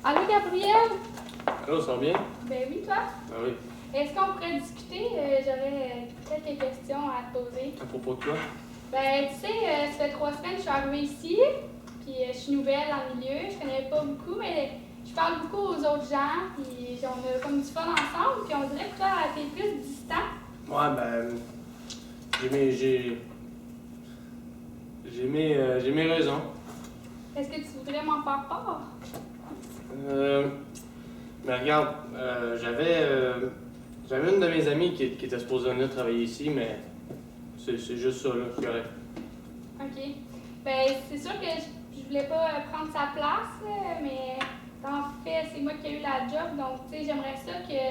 Allô, Gabriel? Allô, ça va bien? Ben oui, toi? Ah oui. Est-ce qu'on pourrait discuter? J'aurais quelques questions à te poser. À propos de toi? Ben, tu sais, ça fait 3 semaines que je suis arrivée ici, puis je suis nouvelle dans le milieu, je connais pas beaucoup, mais je parle beaucoup aux autres gens, puis on a comme du fun ensemble, puis on dirait que toi, t'es plus distant. Ouais, ben. J'ai mes raisons. Est-ce que tu voudrais m'en faire part? Mais regarde, j'avais une de mes amies qui était supposée venir travailler ici, mais c'est juste ça, là, c'est correct. OK. Ben, c'est sûr que je voulais pas prendre sa place, mais en fait, c'est moi qui ai eu la job, donc tu sais, j'aimerais ça que.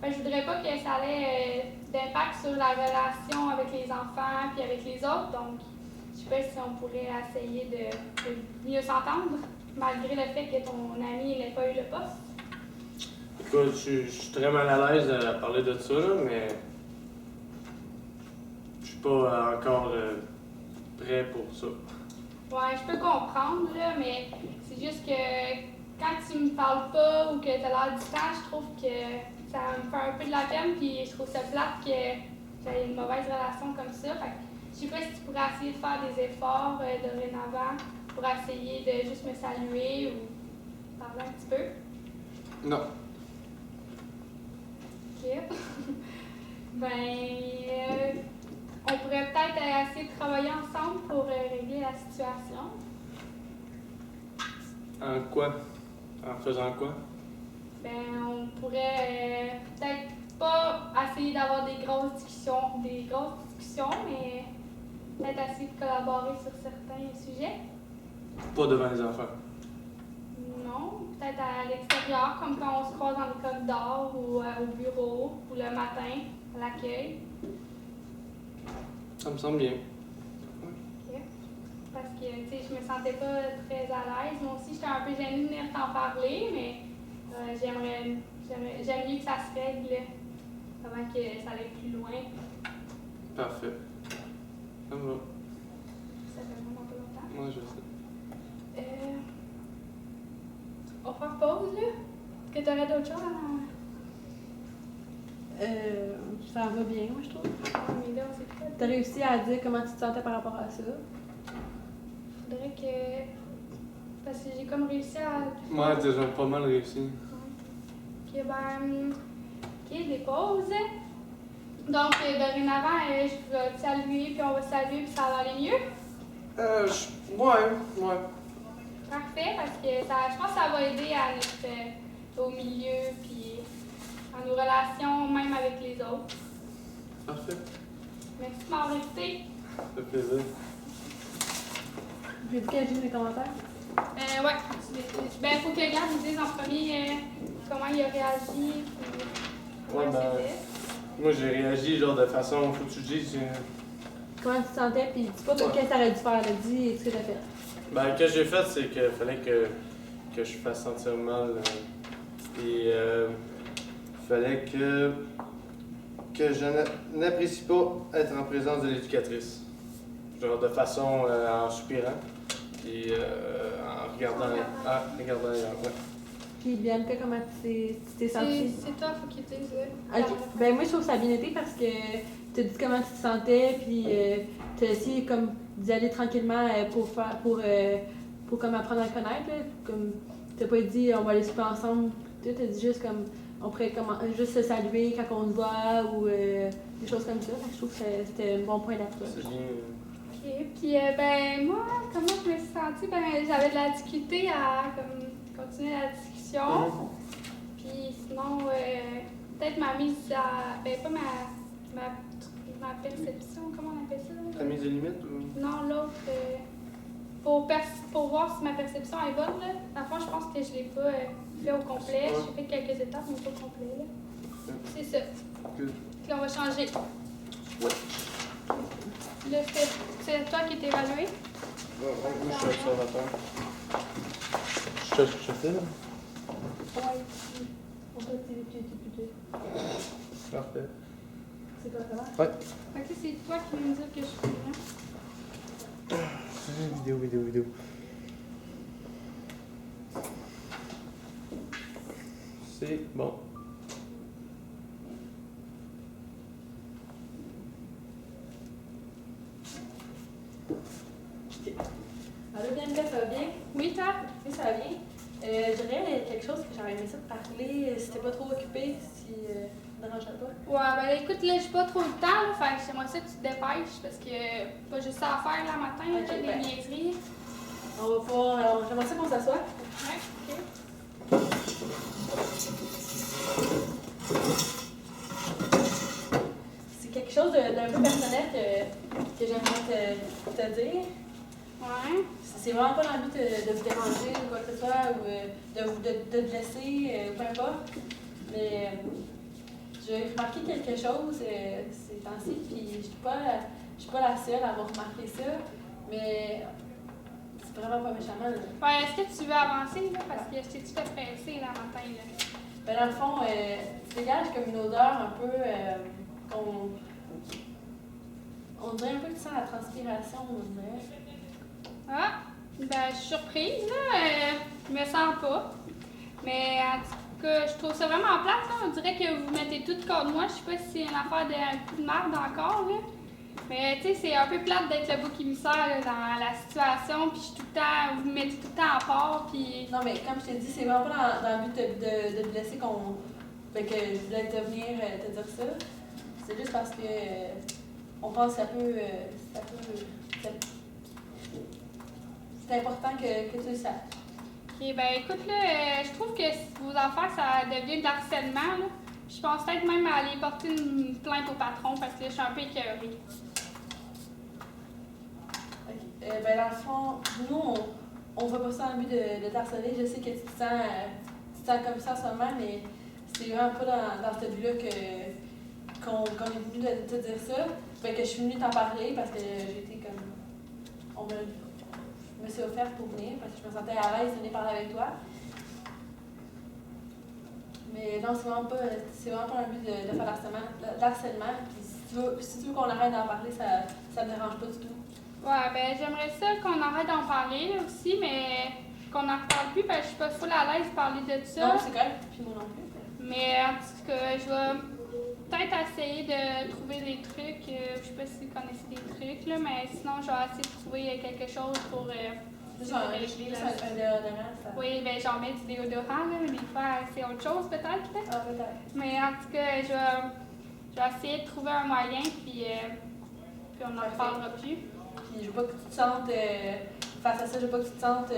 Ben, je voudrais pas que ça ait d'impact sur la relation avec les enfants puis avec les autres, donc je sais pas si on pourrait essayer de mieux s'entendre, malgré le fait que ton ami n'ait pas eu le poste. Écoute, je suis très mal à l'aise à parler de ça, là, mais je suis pas encore prêt pour ça. Ouais, je peux comprendre, là, mais c'est juste que quand tu me parles pas ou que tu as l'air distant, je trouve que ça me fait un peu de la peine, puis je trouve ça plate que j'ai une mauvaise relation comme ça. Fait que je sais pas si tu pourrais essayer de faire des efforts dorénavant pour essayer de juste me saluer ou parler un petit peu. Non. Ok. On pourrait peut-être essayer de travailler ensemble pour régler la situation. En quoi? En faisant quoi? Ben, on pourrait peut-être pas essayer d'avoir des grosses discussions, mais peut-être essayer de collaborer sur certains sujets. Pas devant les enfants. Non, peut-être à l'extérieur, comme quand on se croise dans les corridors ou au bureau, ou le matin, à l'accueil. Ça me semble bien. OK. Parce que, tu sais, je me sentais pas très à l'aise. Moi aussi, j'étais un peu gênée de venir t'en parler, mais j'aime mieux que ça se règle avant que ça aille plus loin. Parfait. Ça me va. Ça fait vraiment pas longtemps. Moi, je sais. On va faire pause, là? Est-ce que tu aurais d'autres choses Ça va bien, moi, je trouve. mais là, c'est quoi? T'as réussi à dire comment tu te sentais par rapport à ça? Faudrait que. Parce que j'ai comme réussi à. Moi, déjà pas mal réussi. Ok, ok, des pauses. Donc, dorénavant, je vais te saluer, puis on va se saluer, puis ça va aller mieux. Ouais. Parfait, parce que je pense que ça va aider à au milieu, puis à nos relations, même avec les autres. Parfait. Merci de m'avoir écouté. Ça fait plaisir. J'ai dit qu'elle dit les commentaires. Ouais. Ben, faut que Gab nous dise en premier comment il a réagi, puis comment c'était. Moi, j'ai réagi genre de façon, faut que tu dises. Comment tu te sentais, puis dis pas qu'est-ce que t'aurais dû faire, là, dis ce que t'as fait. Ben, ce que j'ai fait, c'est qu'il fallait que je fasse sentir mal. Et fallait que je n'apprécie pas être en présence de l'éducatrice. Genre de façon en soupirant et en regardant ailleurs. Ouais. Puis Bianca, comment tu t'es sentie? C'est toi, faut qu'il dise. Ok. Ben moi, je trouve ça a bien été parce que tu as dit comment tu te sentais, puis tu as essayé comme d'y aller tranquillement pour comme apprendre à connaître. Là. Comme tu n'as pas dit on va aller souper ensemble. Tu as dit juste comme on pourrait juste se saluer quand on se voit ou des choses comme ça. Je trouve que c'était un bon point d'approche. C'est bien. OK. Puis, ben, moi, comment je me suis sentie? Ben, j'avais de la difficulté à comme, continuer la discussion. Puis, sinon, peut-être ma mise à. Ben, pas ma perception, comment on appelle ça? T'as mis des limites ou? Non, l'autre. Pour voir si ma perception est bonne, là. Dans le fond, je pense que je ne l'ai pas fait au complet. J'ai fait quelques étapes, mais pas au complet, là. C'est ça. Good. Puis, on va changer. Ouais. Là, c'est toi qui t'es évalué? Moi, je suis observateur. Je sais ce que je fais, là? Oui. Pour toi, tu étais plutôt. Parfait. C'est quoi ça va? Ouais. Fait que c'est toi qui me dis que je suis bien. Vidéo. C'est bon. Allô, Bianca, ça va bien? Oui, toi? Oui, ça va bien. J'aurais quelque chose que j'aurais aimé ça te parler, si t'es pas trop occupé, si ça te dérangerait pas. Ouais, ben écoute, là, j'ai pas trop de temps, là, fait que j'aimerais ça que tu te dépêches parce que pas juste ça à faire là matin, Ok, là, des ben. niaiseries. On va pas. Alors, j'aimerais ça qu'on s'assoie. Ouais, ok. C'est quelque chose d'un peu personnel que j'aimerais te dire. Ouais. C'est vraiment pas dans le but de vous déranger ou quoi que ce soit, ou de te blesser, peu importe. Mais j'ai remarqué quelque chose ces temps-ci, puis je suis pas la seule à avoir remarqué ça, mais c'est vraiment pas méchamment. Là. Ouais, est-ce que tu veux avancer, là, parce que je t'ai tout fait pressé, là, matin, là. Ben, dans le fond, tu dégages comme une odeur un peu on dirait un peu que tu sens la transpiration, on dirait. Ah, ben, je suis surprise, là. Je me sens pas. Mais en tout cas, je trouve ça vraiment plate, là. On dirait que vous mettez tout contre moi. Je sais pas si c'est une affaire d'un coup de marde encore, là. Mais tu sais, c'est un peu plate d'être le bouc émissaire là, dans la situation. Puis je suis tout le temps, vous me mettez tout le temps à part. Puis. Non, mais comme je t'ai dit, c'est vraiment pas dans le but de te blesser qu'on. Fait que je voulais te venir te dire ça. C'est juste parce que on pense que ça peut. C'est important que tu le saches. Ok, ben écoute, là, je trouve que vos affaires, ça devient de l'harcèlement, là. Je pense peut-être même à aller porter une plainte au patron parce que là, je suis un peu écœurée. Okay. Ben dans le fond, nous, on fait pas ça dans le but de t'harceler. Je sais que tu te sens comme ça en ce moment, mais c'est vraiment pas dans ce but-là qu'on est venu te dire ça. Fait que je suis venue t'en parler parce que j'étais comme. Je me suis offerte pour venir parce que je me sentais à l'aise de venir parler avec toi. Mais non, c'est vraiment pas un but de faire l'harcèlement. Puis si tu veux qu'on arrête d'en parler, ça me dérange pas du tout. Ouais, ben j'aimerais ça qu'on arrête d'en parler là, aussi, mais qu'on n'en reparle plus parce que je suis pas full à l'aise de parler de ça. Non, c'est correct, puis moi non plus. Mais en tout cas, je vais peut-être essayer de trouver des trucs. Je sais pas si vous connaissez des trucs, là, mais sinon, je vais essayer de trouver quelque chose pour Juste régler là. un déodorant, ça. Oui, ben j'en mets du déodorant, là, mais des fois, c'est autre chose peut-être. Là. Ah, peut-être. Mais en tout cas, je vais essayer de trouver un moyen, puis on n'en reparlera plus. Puis je veux pas que tu te sentes, face à ça, je veux pas que tu te sentes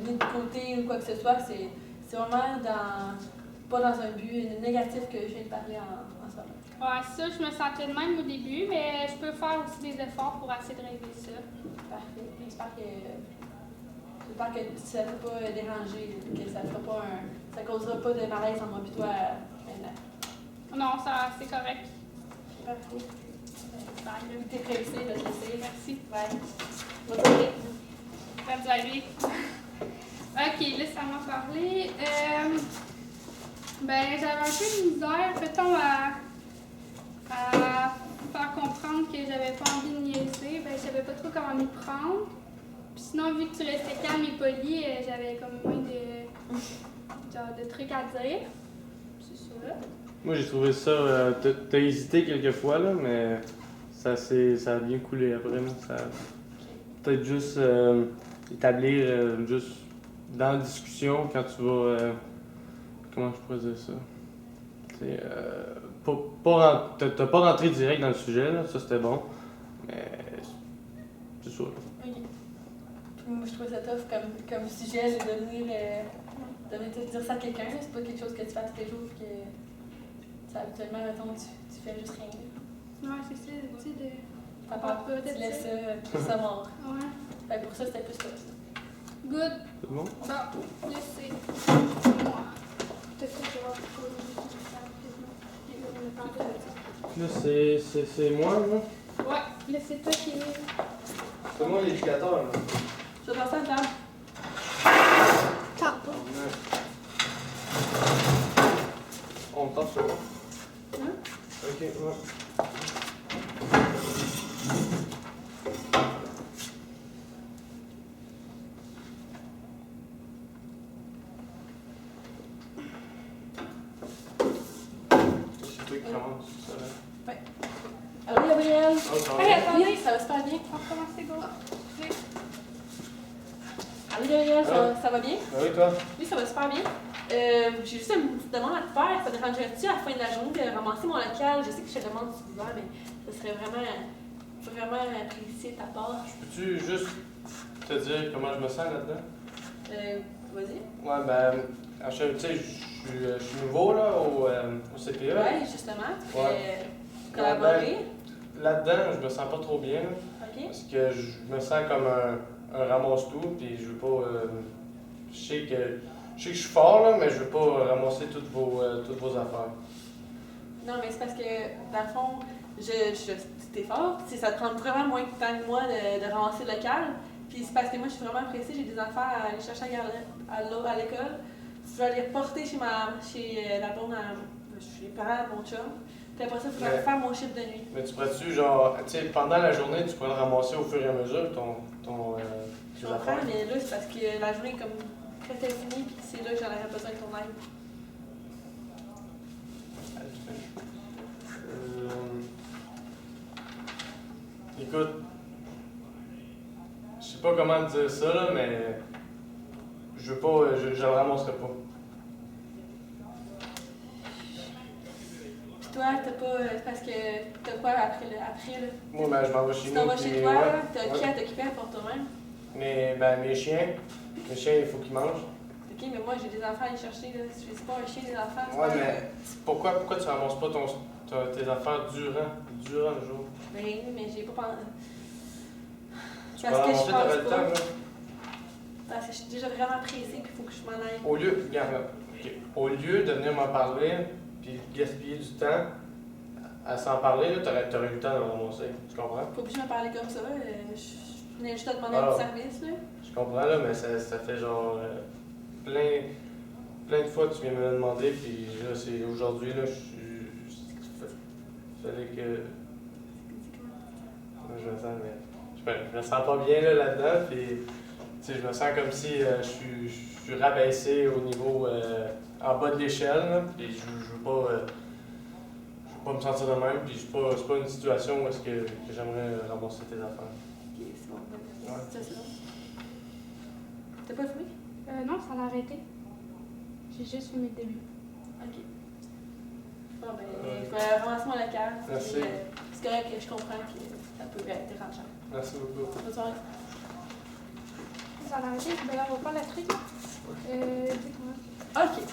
mis de côté ou quoi que ce soit. C'est vraiment pas dans un but négatif que je viens de parler en ce moment. Ouais, ça, je me sentais de même au début, mais je peux faire aussi des efforts pour essayer de régler ça. Parfait. J'espère que ça ne va pas déranger, que ça causera pas de malaise en moi et toi maintenant. Non, ça, c'est correct. Parfait. Bye. T'es pressé, je vais te laisser. Merci. Bye. Bonne journée. Bonne journée. Ok, là, ça m'a parlé. Ben, j'avais un peu de misère, mettons, à faire comprendre que j'avais pas envie de niaiser. Ben, je savais pas trop comment m'y prendre. Puis sinon, vu que tu restais calme et poli, j'avais comme moins de trucs à dire. C'est ça. Moi, j'ai trouvé ça. T'as hésité quelques fois, là, mais ça a bien coulé après. Là. Ça, peut-être juste établir, juste dans la discussion, quand tu vas. Comment je pourrais dire ça? T'as pas rentré direct dans le sujet, là, ça c'était bon. Mais. C'est ça. Ok. Moi, je trouvais ça tough comme sujet de venir te dire ça à quelqu'un. C'est pas quelque chose que tu fais tous les jours. Que, habituellement, mettons, tu fais juste rien. Ouais, c'est ça, tu sais, de. T'en parles pas, tu laisses ça mort. Ouais. Fait que pour ça, c'était plus ça. Good. C'est bon? Bon, là, c'est moi. Peut-être que je vais Là, c'est moi, là. Ouais, là, c'est toi qui est. C'est moi l'éducateur, là. Je vais passer à la table. Tape. On tape sur moi? Hein? Ok, ouais. toi qui commence ça là. Allô, Gabriel? Oh, ça va Hey, bien? attendez, Oui, ça va super bien. on va commencer, go. Allô, Gabriel, Ah. ça va bien? Ben oui, toi? Oui, ça va super bien. J'ai juste une petite demande à te faire. Ça te dérangerait-tu à la fin de la journée de ramasser mon local? Je sais que je te demande souvent, mais ce serait vraiment apprécié de ta part. Peux-tu juste te dire comment je me sens là-dedans? Vas-y. Ouais, ben, tu sais, je suis nouveau là au CPE. Ouais, justement. Tu Ouais. fais collaborer. Là-dedans, je me sens pas trop bien. Là, OK. parce que je me sens comme un ramasse-tout, puis je veux pas. Je sais que je suis fort, là, mais je veux pas ramasser toutes vos affaires. Non, mais c'est parce que, dans le fond, t'es fort. Ça te prend vraiment moins de temps que moi de ramasser le local. Puis c'est parce que moi, je suis vraiment pressée. J'ai des affaires à aller chercher à l'école. Je vais les reporter chez la blonde, chez les parents de mon chum. Puis après ça, il faudrait faire mon chiffre de nuit. Mais tu pourrais-tu, genre, tu sais, pendant la journée, tu pourrais le ramasser au fur et à mesure, Je tes comprends, affaires? mais là, c'est parce que la journée est comme presque finie. Puis c'est là que j'en aurais besoin de ton aide. Écoute, je sais pas comment te dire ça, là, mais je veux pas, je le ramasserai pas. Puis toi, t'as pas. C'est parce que t'as quoi après là? Moi, ben, je m'en vais chez Tu nous. t'en vas puis, chez toi, ouais, t'as ouais. qui à t'occuper pour toi-même? Mais, ben, mes chiens, il faut qu'ils mangent. Ok, mais moi j'ai des enfants à aller chercher, là. Je sais pas un chien, des enfants. c'est Ouais, pas- mais pourquoi tu ramasses pas tes affaires durant le jour? Ben oui, mais j'ai pas pensé. Tu peux Parce que je ramasser, t'aurais le pense temps, pas. là. Parce que je suis déjà vraiment pressée, puis il faut que je m'en aille. Au lieu, regarde, là, ok. Au lieu de venir m'en parler, puis gaspiller du temps à s'en parler, là, t'aurais eu le temps de le ramasser. Tu comprends? Faut plus me parler comme ça. Je venais juste te demander Ah. un petit service, là. Je comprends, là, mais ça fait genre plein de fois que tu viens me le demander, puis là, c'est aujourd'hui, là, fallait que. Moi, je me sens, mais. Je me sens pas bien là-dedans, puis. Tu sais, je me sens comme si je suis rabaissé au niveau en bas de l'échelle, là, puis je veux pas me sentir de même, puis c'est pas une situation où est-ce que j'aimerais ramasser tes affaires. Ok, c'est bon. Ouais. C'est ça. T'as pas fumé? Non, ça l'a arrêté. J'ai juste fumé le début. Ok. Bon, ben, je vais ramasser mon local. puis, Merci. c'est correct que je comprends que ça peut être dérangeant. Merci beaucoup. Bonne soirée. Ça l'a arrêté, ben là, on va faire le truc. Dis-moi. Ok.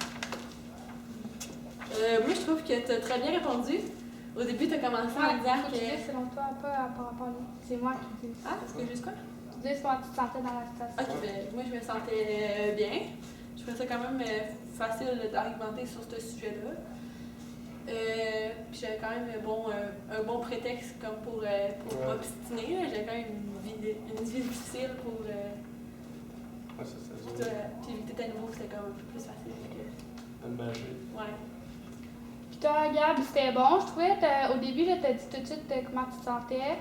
Moi, je trouve que tu as très bien répondu. Au début, tu as commencé en me disant Faut que tu que. dises selon toi, pas par rapport à lui. C'est moi qui dis. Ah, est-ce que juste quoi? Tu dis comment tu te sentais dans la situation. Ok, ben, moi, je me sentais bien. Je trouvais ça quand même facile d'argumenter sur ce sujet-là. Puis j'avais quand même un bon prétexte comme pour m'obstiner. Là. J'avais quand même une vie difficile pour Ouais, ça puis éviter tes nouveaux, c'était comme un peu plus facile. Ouais. Puis toi, Gab, c'était bon, je trouvais. Au début, là, t'as dit tout de suite comment tu te sentais.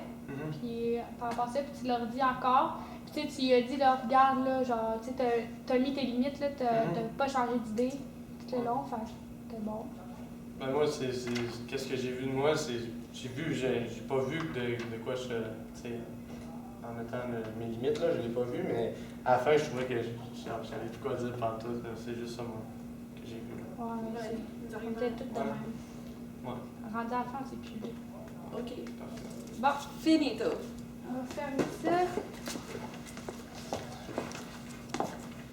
Puis par rapport à ça, puis tu leur dis encore. Puis tu sais, tu lui as dit, là, regarde, là, genre, tu sais, t'as mis tes limites, là, t'as pas changé d'idée tout le long, fait que c'était bon. Ben moi, qu'est-ce que j'ai vu de moi, j'ai pas vu de quoi je, tu sais, en mettant mes limites, là, je l'ai pas vu, mais à la fin, je trouvais que j'avais plus quoi dire pantoute, c'est juste ça, moi, que j'ai vu. Là. Ouais, mais Ouais, c'est. les On arguments. était toutes de Ouais. même. Ouais. Rendu à la fin, c'est plus deux. Ok. Bon, Finito. on va faire une